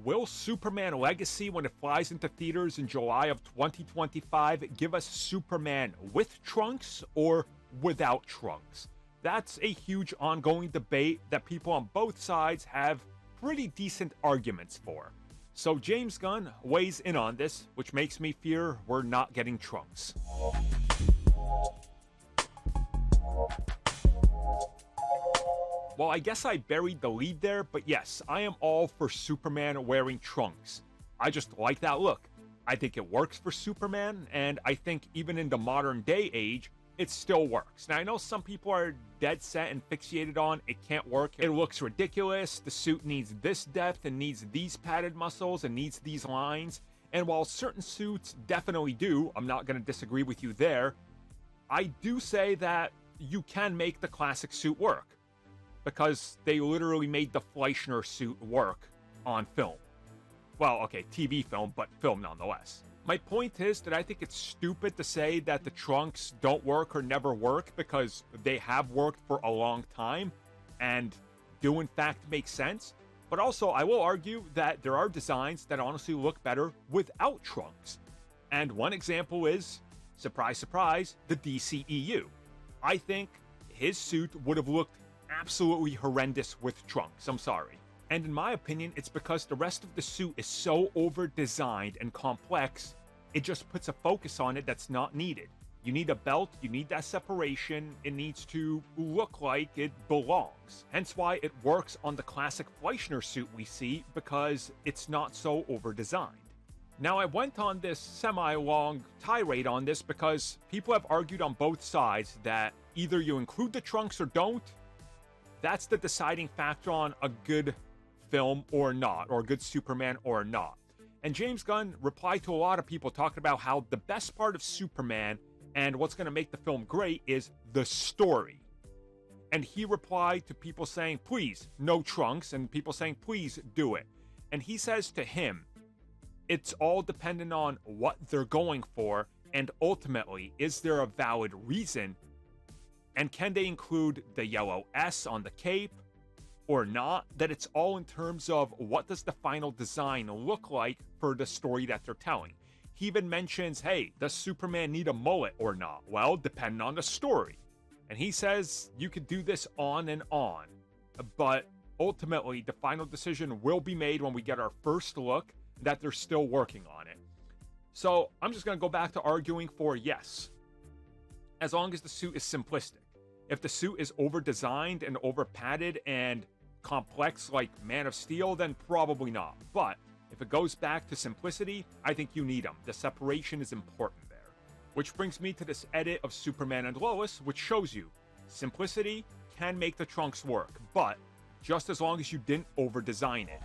will Superman Legacy, when it flies into theaters in July of 2025, give us Superman with Trunks or without Trunks? That's a huge ongoing debate that people on both sides have pretty decent arguments for. So James Gunn weighs in on this, which makes me fear we're not getting Trunks. Well, I guess I buried the lead there, but yes, I am all for Superman wearing Trunks. I just like that look. I think it works for Superman, and I think even in the modern day age, it still works. Now, I know some people are dead set and fixated on it can't work. It looks ridiculous. The suit needs this depth and needs these padded muscles and needs these lines. And while certain suits definitely do, I'm not going to disagree with you there, I do say that you can make the classic suit work, because they literally made the Fleischner suit work on film. Well, okay, TV film, but film nonetheless. My point is that I think it's stupid to say that the Trunks don't work or never work, because they have worked for a long time and do in fact make sense. But also, I will argue that there are designs that honestly look better without Trunks. And one example is, surprise, surprise, the DCEU. I think his suit would have looked absolutely horrendous with Trunks, I'm sorry. And in my opinion, it's because the rest of the suit is so over-designed and complex, it just puts a focus on it that's not needed. You need a belt, you need that separation, it needs to look like it belongs. Hence why it works on the classic Fleischner suit we see, because it's not so over-designed. Now, I went on this semi-long tirade on this because people have argued on both sides that either you include the Trunks or don't. That's the deciding factor on a good film or not, or a good Superman or not. And James Gunn replied to a lot of people talking about how the best part of Superman and what's going to make the film great is the story. And he replied to people saying, please, no Trunks, and people saying, please do it. And he says to him, it's all dependent on what they're going for, and ultimately, is there a valid reason? And can they include the yellow S on the cape or not? That it's all in terms of what does the final design look like for the story that they're telling. He even mentions, hey, does Superman need a mullet or not? Well, depending on the story. And he says you could do this on and on. But ultimately, the final decision will be made when we get our first look that they're still working on it. So I'm just going to go back to arguing for yes, as long as the suit is simplistic. If the suit is over-designed and over-padded and complex like Man of Steel, then probably not. But if it goes back to simplicity, I think you need them. The separation is important there. Which brings me to this edit of Superman and Lois, which shows you simplicity can make the Trunks work, but just as long as you didn't over-design it.